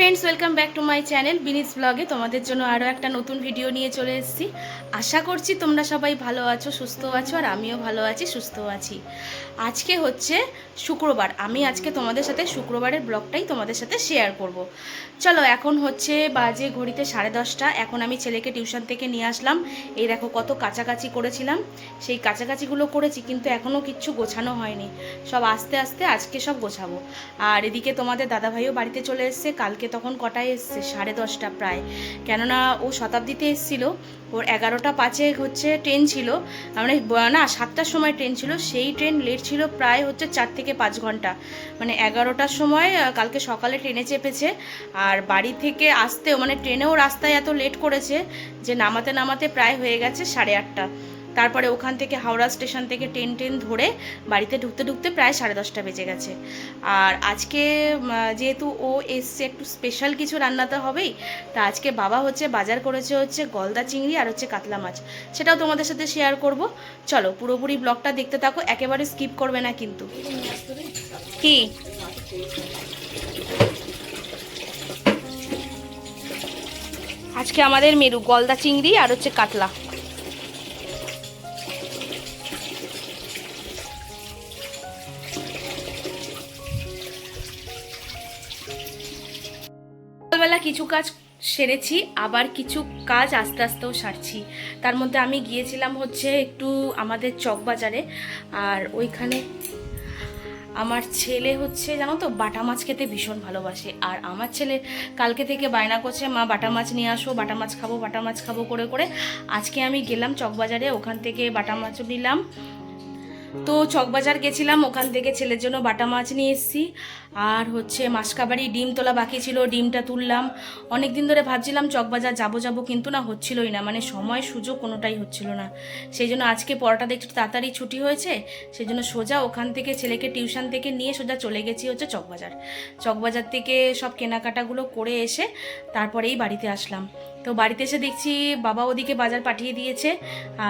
Friends, welcome back to my channel বিনিস ব্লগে। তোমাদের জন্য আরও একটা নতুন ভিডিও নিয়ে চলে এসেছি। আশা করছি তোমরা সবাই ভালো আছো, সুস্থ আছো, আর আমিও ভালো আছি, সুস্থ আছি। আজকে হচ্ছে শুক্রবার। আমি আজকে তোমাদের সাথে শুক্রবারের ব্লগটাই তোমাদের সাথে শেয়ার করব। চলো, এখন হচ্ছে বাজে ঘড়িতে 10:30। এখন আমি ছেলেকে টিউশন থেকে নিয়ে আসলাম। এই দেখো কত কাচাকাচি করেছিলাম, সেই কাচাকাচিগুলো করেছি, কিন্তু এখনও কিচ্ছু গোছানো হয়নি। সব আস্তে আস্তে আজকে সব গোছাবো। আর এদিকে তোমাদের দাদাভাইও বাড়িতে চলে এসছে। কালকে তখন কটায় এসছে? 10:30 প্রায়। কেননা ও শতাব্দীতে এসেছিল, ওর 11টা 5-এ হচ্ছে ট্রেন ছিল, মানে না 7টার সময় ট্রেন ছিল। সেই ট্রেন লেট ছিল প্রায় হচ্ছে 4 থেকে 5 ঘন্টা। মানে 11টার সময় কালকে সকালে ট্রেনে চেপেছে, আর বাড়ি থেকে আসতেও মানে ট্রেনেও রাস্তায় এত লেট করেছে যে নামাতে নামাতে প্রায় হয়ে গেছে 8:30। তারপরে ওখান থেকে হাওড়া স্টেশন থেকে ট্রেন ধরে বাড়িতে ঢুকতে ঢুকতে প্রায় 10:30 বেজে গেছে। আর আজকে যেহেতু ও এসছে, একটু স্পেশাল কিছু রান্নাতে হবেই। তা আজকে বাবা হচ্ছে বাজার করেছে হচ্ছে গলদা চিংড়ি আর হচ্ছে কাতলা মাছ। সেটাও তোমাদের সাথে শেয়ার করব। চলো, পুরোপুরি ব্লগটা দেখতে থাকো, একেবারে স্কিপ করবে না কিন্তু। কি আজকে আমাদের মেনু গলদা চিংড়ি আর হচ্ছে কাতলা। সকালবেলা কিছু কাজ সেরেছি, আবার কিছু কাজ আস্তে আস্তেও সারছি। তার মধ্যে আমি গিয়েছিলাম হচ্ছে একটু আমাদের চকবাজারে। আর ওইখানে আমার ছেলে হচ্ছে জানো তো বাটা মাছ খেতে ভীষণ ভালোবাসে। আর আমার ছেলে কালকে থেকে বায়না করছে, মা বাটা মাছ নিয়ে আসো, বাটা মাছ খাবো, বাটা মাছ খাবো করে করে আজকে আমি গেলাম চকবাজারে, ওখান থেকে বাটা মাছও নিলাম। তো চকবাজার গেছিলাম, ওখান থেকে ছেলের জন্য বাটা মাছ নিয়ে এসেছি। আর হচ্ছে মাসকাবারি ডিম তোলা বাকি ছিল, ডিমটা তুললাম। অনেক দিন ধরে ভাবছিলাম চকবাজার যাবো কিন্তু না হচ্ছিলই না, মানে সময় সুযোগ কোনোটাই হচ্ছিল না। সেই জন্য আজকে পড়াটা দেখতে তাড়াতাড়ি ছুটি হয়েছে, সেই জন্য সোজা ওখান থেকে ছেলেকে টিউশন থেকে নিয়ে সোজা চলে গেছি হচ্ছে চকবাজার। চকবাজার থেকে সব কেনাকাটাগুলো করে এসে তারপরেই বাড়িতে আসলাম। তো বাড়িতে এসে দেখছি বাবা ওদিকে বাজার পাঠিয়ে দিয়েছে,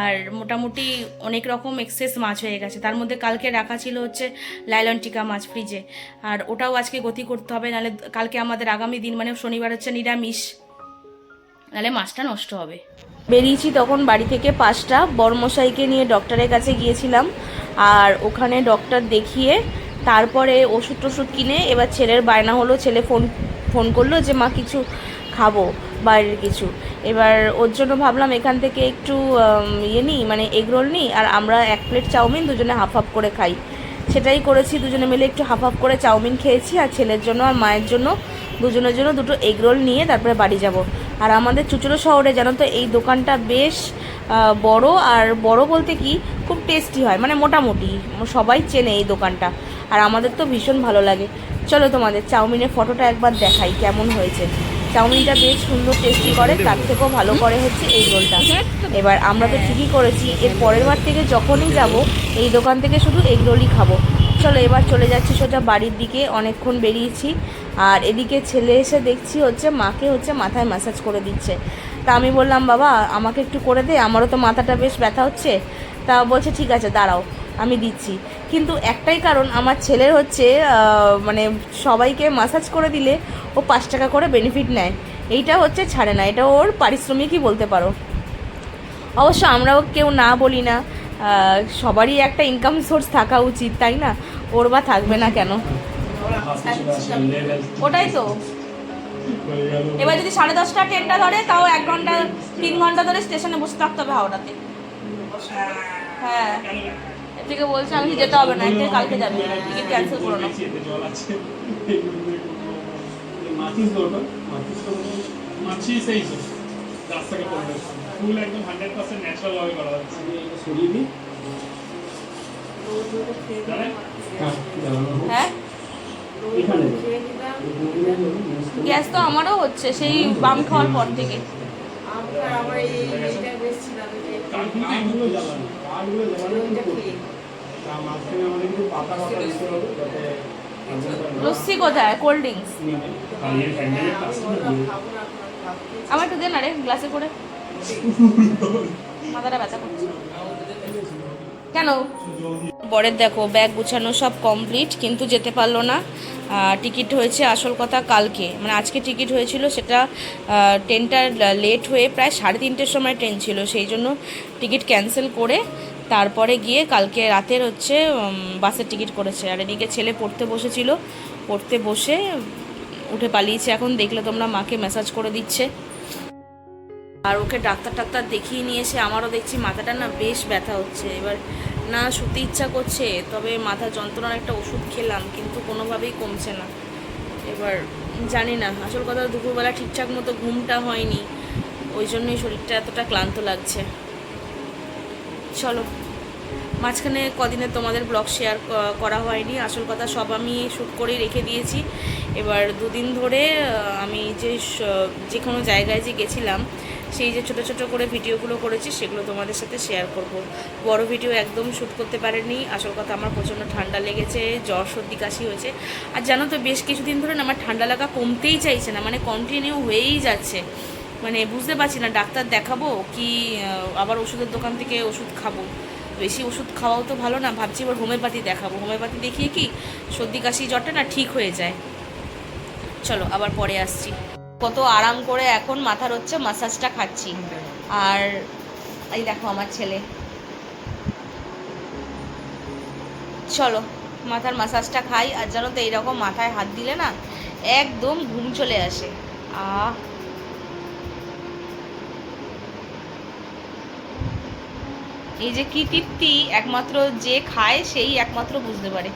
আর মোটামুটি অনেক রকম এক্সেস মাছ হয়ে গেছে। তার মধ্যে কালকে রাখা ছিল হচ্ছে লাইলন টিকা মাছ ফ্রিজে, আর ওটাও আজকে গতি করতে হবে, নাহলে কালকে আমাদের আগামী দিন মানে শনিবার হচ্ছে নিরামিষ, নাহলে মাছটা নষ্ট হবে। বেরিয়েছি তখন বাড়ি থেকে 5টা, বড়মশাইকে নিয়ে ডক্টরের কাছে গিয়েছিলাম। আর ওখানে ডক্টর দেখিয়ে তারপরে ওষুধ টষুধ কিনে এবার ছেলের বায়না হলো, ছেলে ফোন করলো যে মা কিছু খাবো বাইরের কিছু। এবার ওর জন্য ভাবলাম এখান থেকে একটু নিই, মানে এগরোল নিই, আর আমরা 1 প্লেট চাউমিন দুজনে হাফ হাফ করে খাই। সেটাই করেছি, দুজনে মিলে একটু হাফ হাফ করে চাউমিন খেয়েছি, আর ছেলের জন্য আর মায়ের জন্য দুজনের জন্য 2টো এগরোল নিয়ে তারপরে বাড়ি যাব। আর আমাদের চুচুড়ো শহরে জানো তো এই দোকানটা বেশ বড়, আর বড় বলতে কি খুব টেস্টি হয়, মানে মোটামুটি সবাই চেনে এই দোকানটা। আর আমাদের তো ভীষণ ভালো লাগে। চলো তোমাদের চাউমিনের ফটোটা একবার দেখাই কেমন হয়েছে। চাউমিনটা বেশ সুন্দর টেস্টি করে, তার থেকেও ভালো করে হচ্ছে এই রোলটা। এবার আমরা তো ঠিকই করেছি, এর পরের বার থেকে যখনই যাব এই দোকান থেকে শুধু এগ রোলই খাবো। চলো এবার চলে যাচ্ছি সোজা বাড়ির দিকে, অনেকক্ষণ বেরিয়েছি। আর এদিকে ছেলে এসে দেখছি হচ্ছে মাকে হচ্ছে মাথায় ম্যাসাজ করে দিচ্ছে। তা আমি বললাম বাবা আমাকে একটু করে দে, আমারও তো মাথাটা বেশ ব্যথা হচ্ছে। তা বলছে ঠিক আছে দাঁড়াও আমি দিচ্ছি। কিন্তু একটাই কারণ, আমার ছেলের হচ্ছে মানে সবাইকে ম্যাসাজ করে দিলে ও 5 টাকা করে বেনিফিট নেয়, এইটা হচ্ছে ছাড়ে না, এটা ওর পারিশ্রমিকই বলতে পারো। অবশ্য আমরাও কেউ না বলি না, সবারই একটা ইনকাম সোর্স থাকা উচিত, তাই না? ওর বা থাকবে না কেন? ওটাই তো। এবার যদি 10:30 ট্রেনটা ধরে, তাও 1 ঘন্টা 3 ঘন্টা ধরে স্টেশনে বসে থাকতে হবে হাওড়াতে। হ্যাঁ, এর থেকে বলছে আমি যেতে হবে না, এর থেকে কালকে যাবে, টিকিট ক্যান্সেল করো না। হ্যাঁ, গ্যাস তো আমারও হচ্ছে সেই বাম খাওয়ার পর থেকে। লস্যি কোথায়? কোল্ড ড্রিঙ্কস আমার একটু দে না রে, গ্লাসে করে। মাথাটা ব্যথা করছে। কেন? বরের দেখো ব্যাগ গুছানো সব কমপ্লিট, কিন্তু যেতে পারলো না। টিকিট হয়েছে আসল কথা কালকে, মানে আজকে টিকিট হয়েছিল, সেটা ট্রেনটা লেট হয়ে প্রায় 3:30-র সময় ট্রেন ছিল, সেই জন্য টিকিট ক্যান্সেল করে তারপরে গিয়ে কালকে রাতের হচ্ছে বাসের টিকিট করেছে। আর এদিকে ছেলে পড়তে বসেছিল, পড়তে বসে উঠে পালিয়েছে, এখন দেখলে তোমরা মাকে মেসাজ করে দিচ্ছে। আর ওকে ডাক্তার দেখিয়ে নিয়ে এসে আমারও দেখছি মাথাটা না বেশ ব্যথা হচ্ছে। এবার না শুতে ইচ্ছা করছে, তবে মাথা যন্ত্রণার একটা ওষুধ খেলাম, কিন্তু কোনোভাবেই কমছে না। এবার জানি না, আসল কথা দুপুরবেলা ঠিকঠাক মতো ঘুমটা হয়নি, ওই জন্যই শরীরটা এতটা ক্লান্ত লাগছে। চলো, মাঝখানে কদিনে তোমাদের ব্লগ শেয়ার করা হয়নি, আসল কথা সব আমি শ্যুট করেই রেখে দিয়েছি। এবার 2 দিন ধরে আমি যে কোনো জায়গায় যে গেছিলাম, সেই যে ছোট ছোট করে ভিডিওগুলো করেছি, সেগুলো তোমাদের সাথে শেয়ার করব। বড় ভিডিও একদম শ্যুট করতে পারিনি, আসল কথা আমার প্রচণ্ড ঠান্ডা লেগেছে, জ্বর সর্দি কাশি হয়েছে। আর জানো তো, বেশ কিছুদিন ধরে না আমার ঠান্ডা লাগা কমতেই চাইছে না, মানে কন্টিনিউ হয়েই যাচ্ছে। মানে বুঝতে পারছি না ডাক্তার দেখাবো কি আবার ওষুধের দোকান থেকে ওষুধ খাবো। বেশি ওষুধ খাওয়াও তো ভালো না, ভাবছি এবার হোমিওপ্যাথি দেখাবো, হোমিওপ্যাথি দেখিয়ে কি সর্দি কাশি জ্বরটা না ঠিক হয়ে যায়। চলো আবার পরে আসছি। কত আরাম করে এখন মাথার হচ্ছে মাসাজটা খাচ্ছি। আর এই দেখো আমার ছেলে, চলো মাথার মাসাজটা খাই। আর জানো তো, এইরকম মাথায় হাত দিলে না একদম ঘুম চলে আসে। আহ, এই যে কি তৃপ্তি একমাত্র যে খায় সেই একমাত্র বুঝতে পারে।